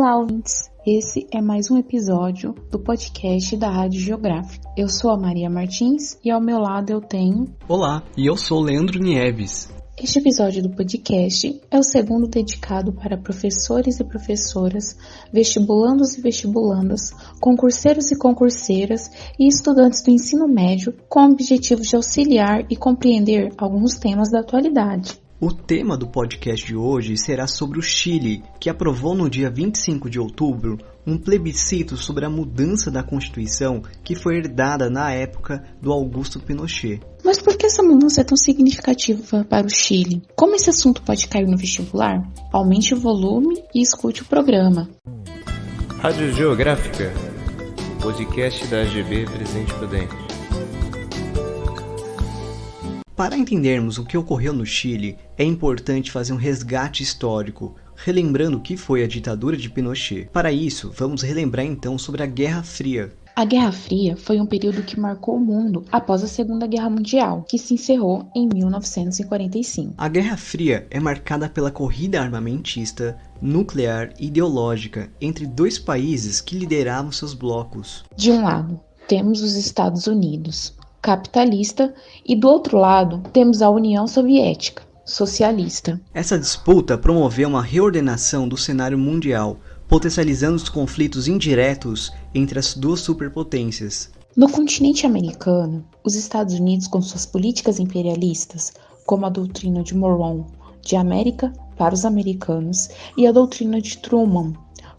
Olá, ouvintes! Esse é mais um episódio do podcast da Rádio Geográfica. Eu sou a Maria Martins e ao meu lado eu tenho... Olá, e eu sou o Leandro Nieves. Este episódio do podcast é o segundo dedicado para professores e professoras, vestibulandos e vestibulandas, concurseiros e concurseiras e estudantes do ensino médio com o objetivo de auxiliar e compreender alguns temas da atualidade. O tema do podcast de hoje será sobre o Chile, que aprovou no dia 25 de outubro um plebiscito sobre a mudança da Constituição que foi herdada na época do Augusto Pinochet. Mas por que essa mudança é tão significativa para o Chile? Como esse assunto pode cair no vestibular? Aumente o volume e escute o programa. Rádio Geográfica, podcast da AGB Presidente Prudente. Para entendermos o que ocorreu no Chile, é importante fazer um resgate histórico, relembrando o que foi a ditadura de Pinochet. Para isso, vamos relembrar então sobre a Guerra Fria. A Guerra Fria foi um período que marcou o mundo após a Segunda Guerra Mundial, que se encerrou em 1945. A Guerra Fria é marcada pela corrida armamentista, nuclear e ideológica entre dois países que lideravam seus blocos. De um lado, temos os Estados Unidos, capitalista, e do outro lado temos a União Soviética, socialista. Essa disputa promoveu uma reordenação do cenário mundial, potencializando os conflitos indiretos entre as duas superpotências. No continente americano, os Estados Unidos, com suas políticas imperialistas, como a doutrina de Monroe, de América para os americanos, e a doutrina de Truman,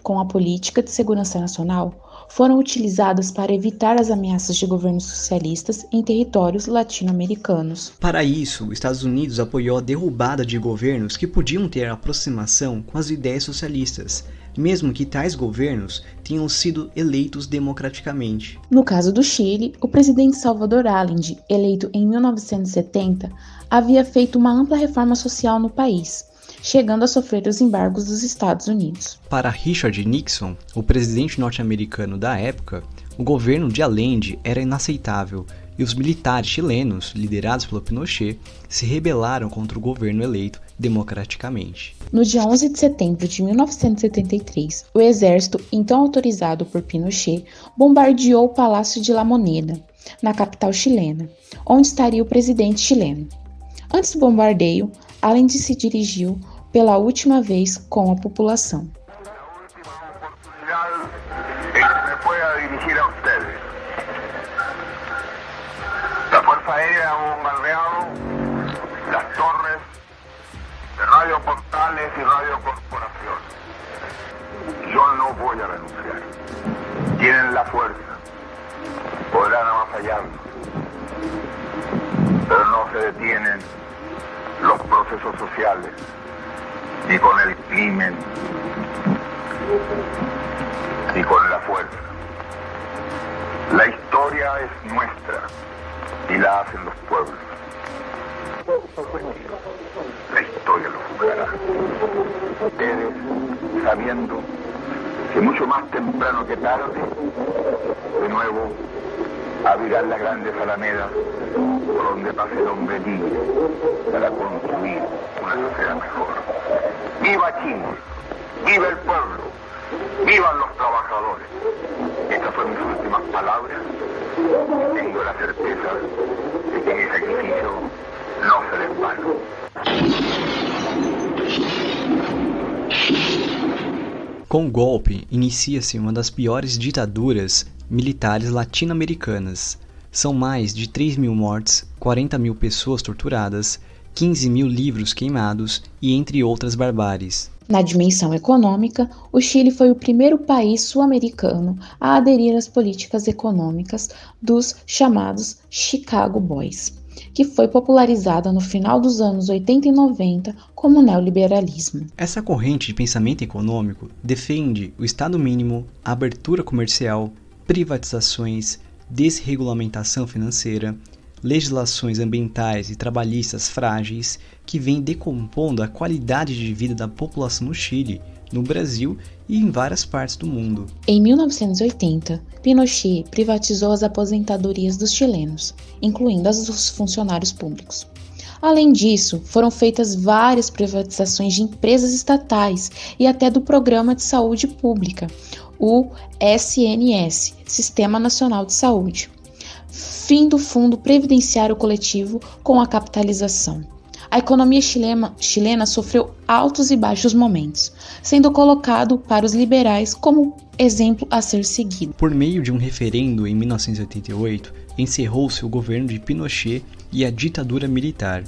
com a política de segurança nacional, foram utilizadas para evitar as ameaças de governos socialistas em territórios latino-americanos. Para isso, os Estados Unidos apoiou a derrubada de governos que podiam ter aproximação com as ideias socialistas, mesmo que tais governos tenham sido eleitos democraticamente. No caso do Chile, o presidente Salvador Allende, eleito em 1970, havia feito uma ampla reforma social no país, chegando a sofrer os embargos dos Estados Unidos. Para Richard Nixon, o presidente norte-americano da época, o governo de Allende era inaceitável e os militares chilenos, liderados pelo Pinochet, se rebelaram contra o governo eleito democraticamente. No dia 11 de setembro de 1973, o exército, então autorizado por Pinochet, bombardeou o Palácio de La Moneda, na capital chilena, onde estaria o presidente chileno. Antes do bombardeio, Allende se dirigiu pela última vez com a população. La Fuerza Aérea ha bombardeado las torres de Radio Portales y Radio Corporación. Yo no voy a renunciar. Tienen la fuerza, podrán avasallarnos, pero no se detienen los procesos sociales, ni con el crimen, ni con la fuerza. La historia es nuestra y la hacen los pueblos. La historia lo juzgará. Ustedes, sabiendo que mucho más temprano que tarde, de nuevo abrirán las grandes alamedas por donde pase el hombre libre para construir una sociedad mejor. ¡Viva Chile! ¡Viva el pueblo! ¡Vivan los trabajadores! Estas fueron mis últimas palabras. Tengo la certeza de que mi sacrificio no será en vano. Com o golpe, inicia-se uma das piores ditaduras militares latino-americanas. São mais de 3 mil mortes, 40 mil pessoas torturadas, 15 mil livros queimados e entre outras barbáries. Na dimensão econômica, o Chile foi o primeiro país sul-americano a aderir às políticas econômicas dos chamados Chicago Boys, que foi popularizada no final dos anos 80 e 90 como neoliberalismo. Essa corrente de pensamento econômico defende o Estado mínimo, a abertura comercial, privatizações, desregulamentação financeira, legislações ambientais e trabalhistas frágeis que vêm decompondo a qualidade de vida da população no Chile, no Brasil e em várias partes do mundo. Em 1980, Pinochet privatizou as aposentadorias dos chilenos, incluindo as dos funcionários públicos. Além disso, foram feitas várias privatizações de empresas estatais e até do Programa de Saúde Pública, o SNS, Sistema Nacional de Saúde. Fim do Fundo Previdenciário Coletivo com a capitalização. A economia chilena sofreu altos e baixos momentos, sendo colocado para os liberais como exemplo a ser seguido. Por meio de um referendo em 1988, encerrou-se o governo de Pinochet e a ditadura militar.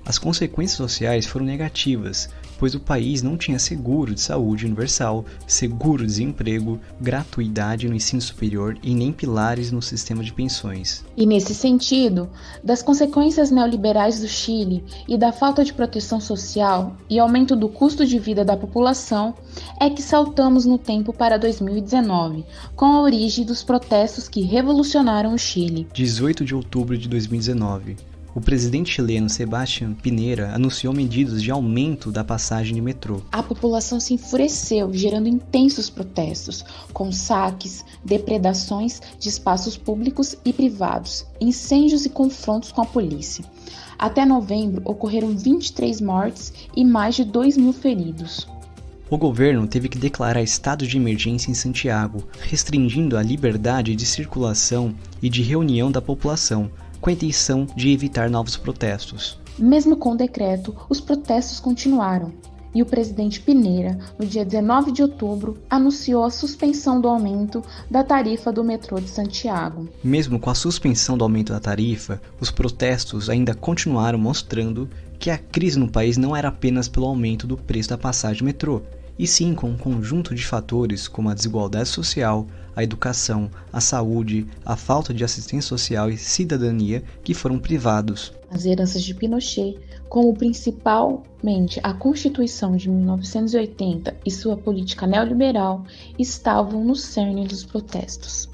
As consequências sociais foram negativas, pois o país não tinha seguro de saúde universal, seguro-desemprego, gratuidade no ensino superior e nem pilares no sistema de pensões. E nesse sentido, das consequências neoliberais do Chile e da falta de proteção social e aumento do custo de vida da população, é que saltamos no tempo para 2019, com a origem dos protestos que revolucionaram o Chile. 18 de outubro de 2019. O presidente chileno Sebastián Piñera anunciou medidas de aumento da passagem de metrô. A população se enfureceu, gerando intensos protestos, com saques, depredações de espaços públicos e privados, incêndios e confrontos com a polícia. Até novembro, ocorreram 23 mortes e mais de 2.000 feridos. O governo teve que declarar estado de emergência em Santiago, restringindo a liberdade de circulação e de reunião da população, com a intenção de evitar novos protestos. Mesmo com o decreto, os protestos continuaram, e o presidente Piñera, no dia 19 de outubro, anunciou a suspensão do aumento da tarifa do metrô de Santiago. Mesmo com a suspensão do aumento da tarifa, os protestos ainda continuaram mostrando que a crise no país não era apenas pelo aumento do preço da passagem de metrô, e sim com um conjunto de fatores como a desigualdade social, a educação, a saúde, a falta de assistência social e cidadania que foram privados. As heranças de Pinochet, como principalmente a Constituição de 1980 e sua política neoliberal, estavam no cerne dos protestos.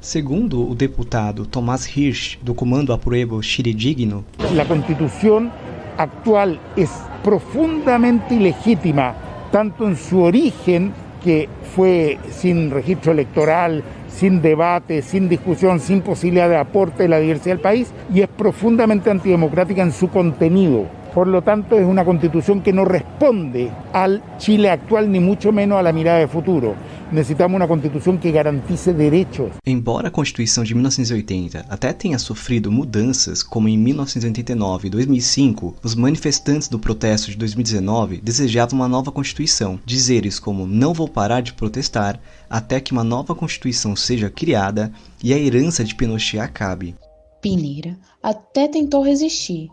Segundo o deputado Tomás Hirsch, do Comando Apruebo Chile Digno, a Constituição atual é profundamente ilegítima, tanto em seu origen, que fue sin registro electoral, sin debate, sin discusión, sin posibilidad de aporte de la diversidad del país, y es profundamente antidemocrática en su contenido. Por lo tanto, es una constitución que no responde al Chile actual, ni mucho menos a la mirada de futuro. Necesitamos uma constituição que garantize direitos. Embora a Constituição de 1980 até tenha sofrido mudanças, como em 1989 e 2005, os manifestantes do protesto de 2019 desejavam uma nova Constituição. Dizeres como "não vou parar de protestar até que uma nova Constituição seja criada e a herança de Pinochet acabe". Piñera até tentou resistir,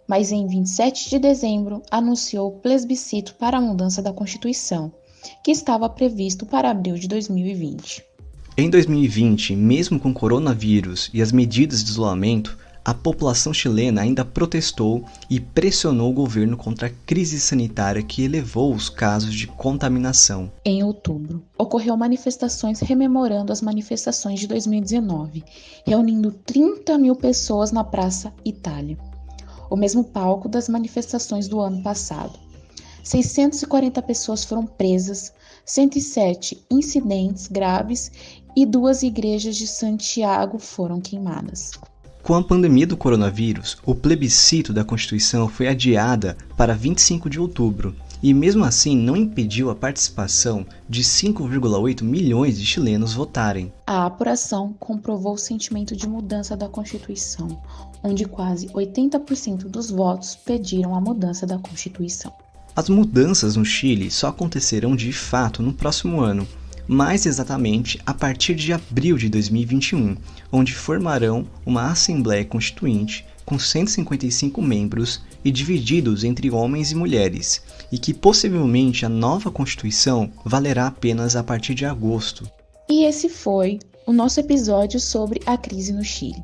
mas em 27 de dezembro anunciou o plebiscito para a mudança da Constituição, que estava previsto para abril de 2020. Em 2020, mesmo com o coronavírus e as medidas de isolamento, a população chilena ainda protestou e pressionou o governo contra a crise sanitária que elevou os casos de contaminação. Em outubro, ocorreu manifestações rememorando as manifestações de 2019, reunindo 30.000 pessoas na Praça Itália, o mesmo palco das manifestações do ano passado. 640 pessoas foram presas, 107 incidentes graves e 2 igrejas de Santiago foram queimadas. Com a pandemia do coronavírus, o plebiscito da Constituição foi adiada para 25 de outubro e mesmo assim não impediu a participação de 5,8 milhões de chilenos votarem. A apuração comprovou o sentimento de mudança da Constituição, onde quase 80% dos votos pediram a mudança da Constituição. As mudanças no Chile só acontecerão de fato no próximo ano, mais exatamente a partir de abril de 2021, onde formarão uma Assembleia Constituinte com 155 membros e divididos entre homens e mulheres, e que possivelmente a nova Constituição valerá apenas a partir de agosto. E esse foi o nosso episódio sobre a crise no Chile.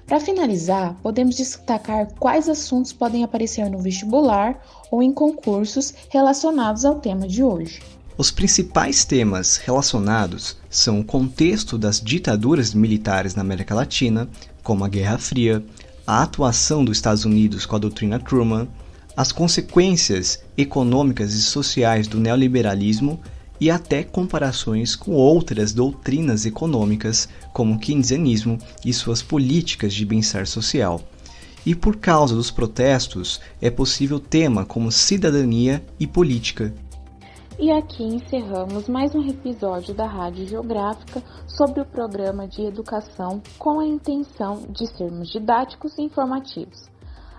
Para finalizar, podemos destacar quais assuntos podem aparecer no vestibular ou em concursos relacionados ao tema de hoje. Os principais temas relacionados são o contexto das ditaduras militares na América Latina, como a Guerra Fria, a atuação dos Estados Unidos com a doutrina Truman, as consequências econômicas e sociais do neoliberalismo e até comparações com outras doutrinas econômicas, como o keynesianismo e suas políticas de bem-estar social. E por causa dos protestos, é possível tema como cidadania e política. E aqui encerramos mais um episódio da Rádio Geográfica sobre o programa de educação com a intenção de sermos didáticos e informativos.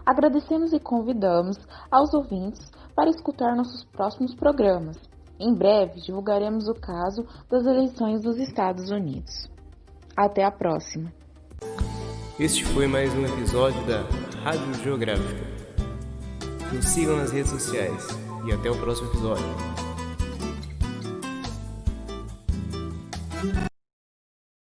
Agradecemos e convidamos aos ouvintes para escutar nossos próximos programas. Em breve divulgaremos o caso das eleições dos Estados Unidos. Até a próxima! Este foi mais um episódio da Rádio Geográfica. Nos sigam nas redes sociais e até o próximo episódio.